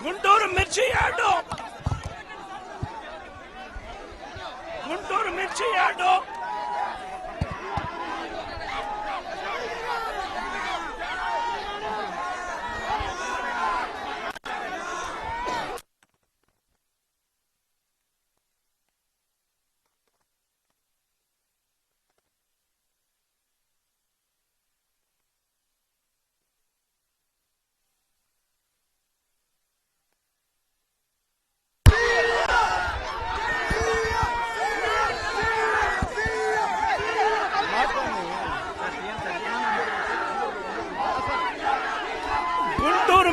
గుంటూరు మిర్చి యార్డు, గుంటూరు మిర్చి యార్డు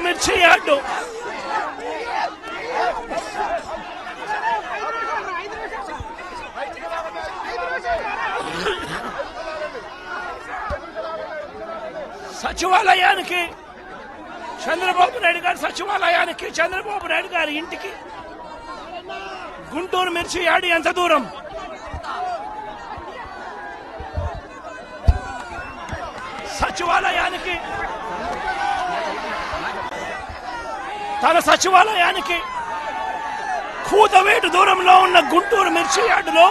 మిర్చి యార్డు సచివాలయానికి చంద్రబాబు నాయుడు గారి సచివాలయానికి చంద్రబాబు నాయుడు గారి ఇంటికి గుంటూరు మిర్చి యార్డు ఎంత దూరం? సచివాలయానికి తన సచివాలయానికి కూతవేటు దూరంలో ఉన్న గుంటూరు మిర్చి యార్డులో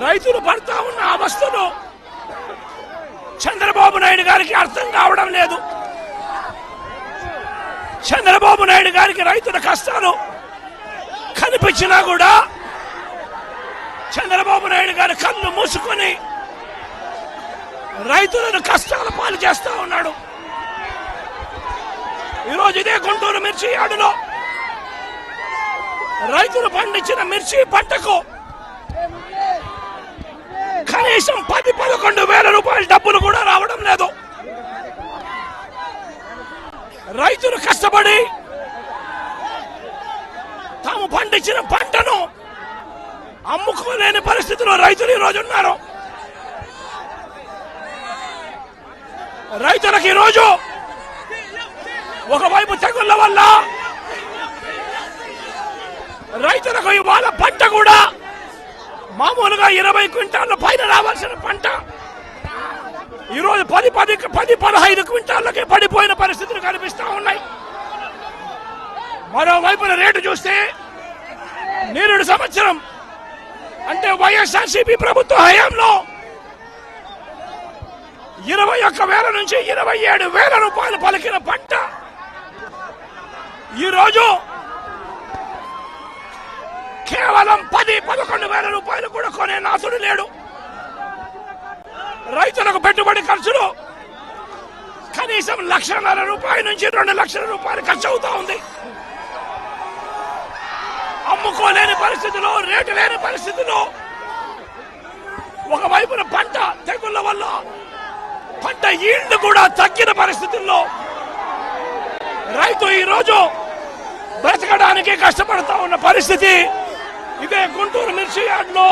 రైతులు పడతా ఉన్న అవస్థలు చంద్రబాబు నాయుడు గారికి అర్థం కావడం లేదు. చంద్రబాబు నాయుడు గారికి రైతుల కష్టాలు కనిపించినా కూడా చంద్రబాబు నాయుడు గారి కళ్ళు మూసుకొని రైతులను కష్టాల పాలు చేస్తా ఉన్నాడు. ఈరోజు ఇదే గుంటూరు మిర్చి యార్డులో రైతులు పండించిన మిర్చి పంటకు కనీసం 10-11 వేల రూపాయల డబ్బులు కూడా రావడం లేదు. రైతులు కష్టపడి తాము పండించిన పంటను అమ్ముకోలేని పరిస్థితిలో రైతులు ఈరోజు ఉన్నారు. రైతులకు ఈరోజు ఒకవైపు తెగుళ్ల వల్ల రైతులకు ఇవాళ పంట కూడా మామూలుగా 20 క్వింటాళ్ళ పైన రావాల్సిన పంట ఈరోజు 10-15 క్వింటాళ్ళకి పడిపోయిన పరిస్థితులు కనిపిస్తా ఉన్నాయి. మరోవైపున రేటు చూస్తే నిరుడు సంవత్సరం అంటే వైఎస్ఆర్సీపీ ప్రభుత్వ హయాంలో 21,000 నుంచి 27,000 రూపాయలు పలికిన పంట ఈరోజు కేవలం 10-11 వేల రూపాయలు కూడా కొనే నాథుడు లేడు. రైతులకు పెట్టుబడి ఖర్చులు కనీసం 1,50,000 రూపాయల నుంచి 2 లక్షల రూపాయలు ఖర్చు అవుతా ఉంది. అమ్ముకోలేని పరిస్థితిలో, రేటు లేని పరిస్థితిలో, ఒకవైపున పంట తెగుళ్ల వల్ల పంట ఈల్డ్ కూడా తగ్గిన పరిస్థితుల్లో రైతు ఈరోజు బ్రతకడానికి కష్టపడతా ఉన్న పరిస్థితి. ఇదే గుంటూరు మిర్చి యార్డులో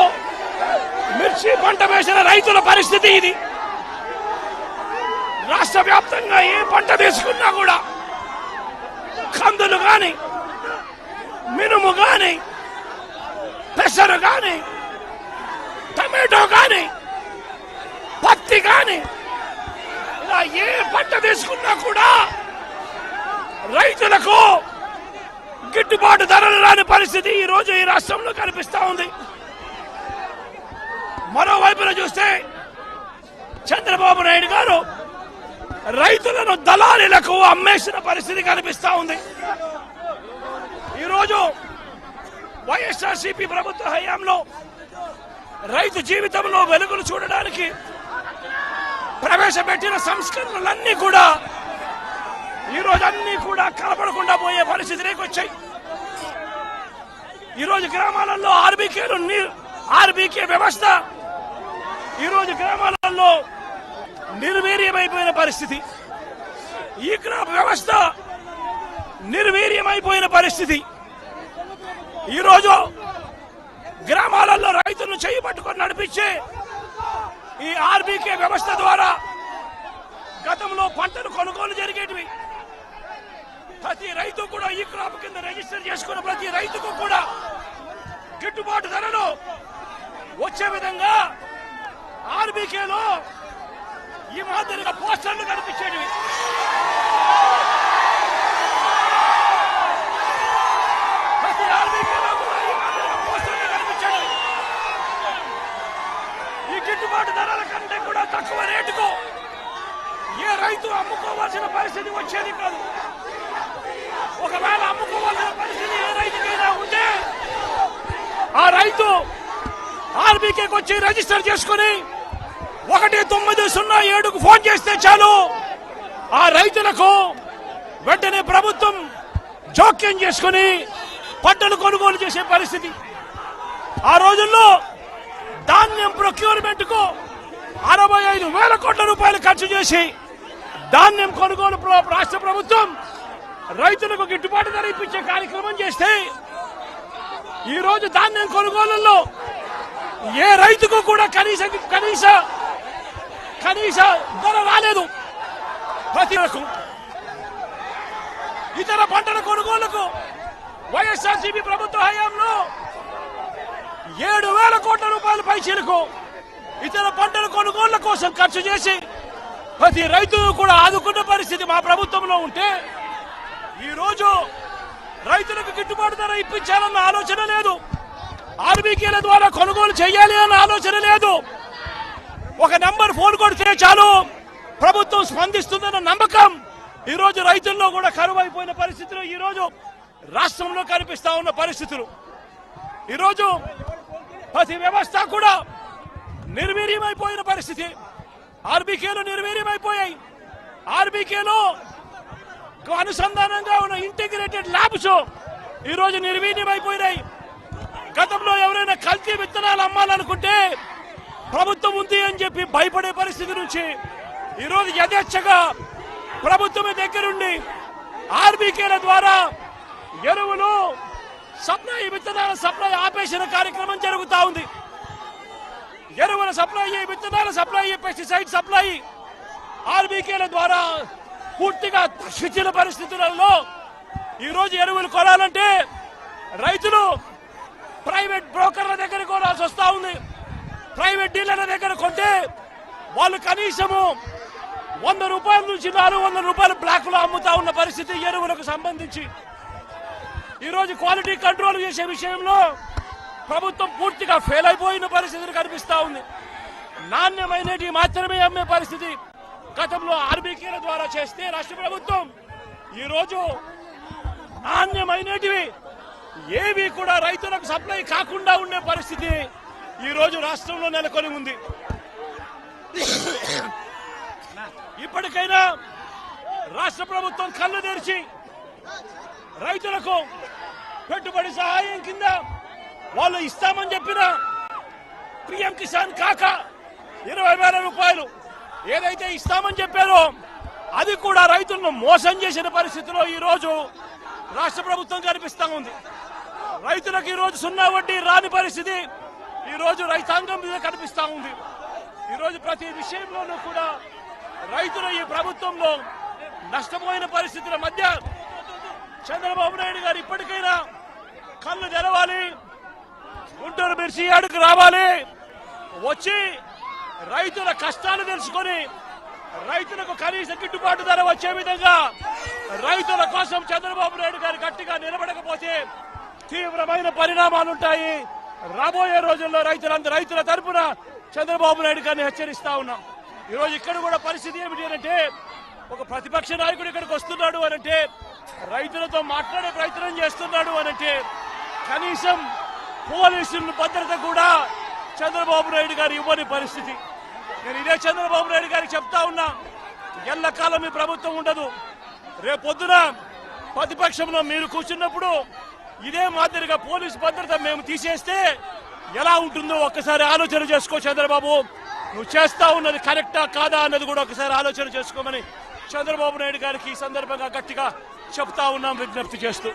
మిర్చి పంట వేసిన రైతుల పరిస్థితి ఇది. రాష్ట్ర వ్యాప్తంగా ఏ పంట తీసుకున్నా కూడా కందులు గాని, మినుము గాని, పెసరు గాని, టమాటో గాని, పత్తి గాని, ఇలా ఏ పంట తీసుకున్నా కూడా రైతులకు గిట్టుబాటు ధరలు రాని పరిస్థితి ఈ రోజు ఈ రాష్ట్రంలో కనిపిస్తా ఉంది. మరోవైపున చూస్తే చంద్రబాబు నాయుడు గారు రైతులను దళారీలకు అమ్మేసిన పరిస్థితి కనిపిస్తా ఉంది. ఈరోజు వైఎస్ఆర్సీపీ ప్రభుత్వ హయాంలో రైతు జీవితంలో వెలుగులు చూడడానికి ప్రవేశపెట్టిన సంస్కరణలన్నీ కూడా ఈరోజు అన్ని కూడా కనపడకుండా పోయే పరిస్థితిలోకి వచ్చాయి. ఈరోజు గ్రామాలలో ఆర్బీకే వ్యవస్థ ఈరోజు గ్రామాలలో నిర్వీర్యమైపోయిన పరిస్థితి. ఈ క్రాప్ వ్యవస్థ నిర్వీర్యమైపోయిన పరిస్థితి. ఈరోజు గ్రామాలలో రైతులను చేయి పట్టుకొని నడిపించే ఈ ఆర్బీకే వ్యవస్థ ద్వారా గతంలో పంటలు కొనుగోలు జరిగేటివి. ప్రతి రైతు కూడా ఈ క్రాప్ కింద రిజిస్టర్ చేసుకున్న ప్రతి రైతుకు కూడా గిట్టుబాటు ధరలు వచ్చే విధంగా ఆర్బీకేలో ఈ మాదిరిగా పోస్టర్లు కనిపించేటివి. ఆర్బీకేకి వచ్చి రిజిస్టర్ చేసుకుని 1907కు ఫోన్ చేస్తే చాలు ఆ రైతులకు వెంటనే ప్రభుత్వం జోక్యం చేసుకుని పంటలు కొనుగోలు చేసే పరిస్థితి. ఆ రోజుల్లో ధాన్యం ప్రొక్యూర్మెంట్ కు 65,000 కోట్ల రూపాయలు ఖర్చు చేసి ధాన్యం కొనుగోలు రాష్ట్ర ప్రభుత్వం రైతులకు గిట్టుబాటు ధర ఇప్పించే కార్యక్రమం చేస్తే ఈ రోజు ధాన్యం కొనుగోలులో ఏ రైతుకు కూడా కనీస ధర రాలేదు. ప్రతి ఇతర పంటల కొనుగోలుకు వైఎస్ఆర్సీపీ ప్రభుత్వ హయాంలో 7,000 కోట్ల రూపాయల పైచీలకు ఇతర పంటల కొనుగోళ్ల కోసం ఖర్చు చేసి ప్రతి రైతు కూడా ఆదుకున్న పరిస్థితి మా ప్రభుత్వంలో ఉంటే ఈ రోజు రైతులకు గిట్టుబాటు ధర ఇప్పించాలన్న ఆలోచన లేదు. ఆర్బీకేల ద్వారా కొనుగోలు చేయాలి అన్న ఆలోచన లేదు. ఒక నంబర్ ఫోన్ కొడితే చాలు ప్రభుత్వం స్పందిస్తుందన్న నమ్మకం ఈ రోజు రైతుల్లో కూడా కరువైపోయిన పరిస్థితులు ఈ రోజు రాష్ట్రంలో కనిపిస్తా ఉన్న పరిస్థితులు. ఈ రోజు ప్రతి వ్యవస్థ కూడా నిర్వీర్యమైపోయిన పరిస్థితి. ఆర్బీకేలు నిర్వీర్యమైపోయాయి. ఆర్బీకేలో అనుసంధానంగా ఉన్న ఇంటిగ్రేటెడ్ ల్యాబ్స్ ఈ రోజు నిర్వీర్యమైపోయినాయి. గతంలో ఎవరైనా కల్తీ విత్తనాలు అమ్మాలనుకుంటే ప్రభుత్వం ఉంది అని చెప్పి భయపడే పరిస్థితి నుంచి ఈ రోజు యథేచ్ఛగా ప్రభుత్వమే దగ్గరుండి ఆర్బీకేల ద్వారా ఎరువులు సప్లై, విత్తనాల సప్లై ఆపేసిన కార్యక్రమం జరుగుతా ఉంది. ఎరువుల సప్లై, విత్తనాల సప్లై, పెస్టిసైడ్ సప్లై ఆర్బీకేల ద్వారా పూర్తిగా తగ్గించిన పరిస్థితులలో ఈ రోజు ఎరువులు కొనాలంటే రైతులు ప్రైవేట్ బ్రోకర్ల దగ్గర కొనాల్సి వస్తా ఉంది. ప్రైవేట్ డీలర్ల దగ్గర కొంటే వాళ్ళు కనీసము 100 రూపాయల నుంచి 400 రూపాయలు బ్లాక్ లో అమ్ముతా ఉన్న పరిస్థితి ఎరువులకు సంబంధించి. ఈ రోజు క్వాలిటీ కంట్రోల్ చేసే విషయంలో ప్రభుత్వం పూర్తిగా ఫెయిల్ అయిపోయిన పరిస్థితులు కనిపిస్తా ఉంది. నాణ్యమైనవి మాత్రమే అమ్మే పరిస్థితి గతంలో ఆర్బీకేల ద్వారా చేస్తే రాష్ట్ర ప్రభుత్వం ఈ రోజు నాణ్యమైనటివి ఏవి కూడా రైతులకు సప్లై కాకుండా ఉండే పరిస్థితి ఈ రోజు రాష్ట్రంలో నెలకొని ఉంది. ఇప్పటికైనా రాష్ట్ర ప్రభుత్వం కళ్ళు తెరిచి రైతులకు పెట్టుబడి సహాయం కింద వాళ్ళు ఇస్తామని చెప్పిన పిఎం కిసాన్ కాక 20,000 రూపాయలు ఏదైతే ఇస్తామని చెప్పారో అది కూడా రైతులను మోసం చేసిన పరిస్థితిలో ఈ రోజు రాష్ట్ర ప్రభుత్వం కనిపిస్తా ఉంది. రైతులకు ఈ రోజు 0 వడ్డీ రాని పరిస్థితి ఈ రోజు రైతాంగం మీద కనిపిస్తా ఉంది. ఈ రోజు ప్రతి విషయంలోనూ కూడా రైతులు ఈ ప్రభుత్వంలో నష్టపోయిన పరిస్థితుల మధ్య చంద్రబాబు నాయుడు గారు ఇప్పటికైనా కళ్ళు తెరవాలి, గుంటూరు మిర్చి యార్డుకు రావాలి, వచ్చి రైతుల కష్టాలు తెలుసుకొని రైతులకు కనీస గిట్టుబాటు ధర వచ్చే విధంగా రైతుల కోసం చంద్రబాబు నాయుడు గారు గట్టిగా నిలబడకపోతే తీవ్రమైన పరిణామాలుంటాయి. రాబోయే రోజుల్లో రైతుల తరపున చంద్రబాబు నాయుడు గారిని హెచ్చరిస్తా ఉన్నాం. ఈ రోజు ఇక్కడ కూడా పరిస్థితి ఏమిటి అంటే ఒక ప్రతిపక్ష నాయకుడు ఇక్కడికి వస్తున్నాడు అనంటే రైతులతో మాట్లాడే ప్రయత్నం చేస్తున్నాడు అనంటే కనీసం పోలీసుల భద్రత కూడా చంద్రబాబు నాయుడు గారు ఇవ్వని పరిస్థితి. నేను ఇదే చంద్రబాబు నాయుడు గారికి చెప్తా ఉన్నా, ఎల్లకాలం మీ ప్రభుత్వం ఉండదు. రేపొద్దున ప్రతిపక్షంలో మీరు కూర్చున్నప్పుడు ఇదే మాదిరిగా పోలీసు భద్రత మేము తీసేస్తే ఎలా ఉంటుందో ఒక్కసారి ఆలోచన చేసుకో చంద్రబాబు. నువ్వు చేస్తా ఉన్నది కరెక్టా కాదా అన్నది కూడా ఒకసారి ఆలోచన చేసుకోమని చంద్రబాబు నాయుడు గారికి ఈ సందర్భంగా గట్టిగా చెప్తా ఉన్నాం, విజ్ఞప్తి చేస్తూ.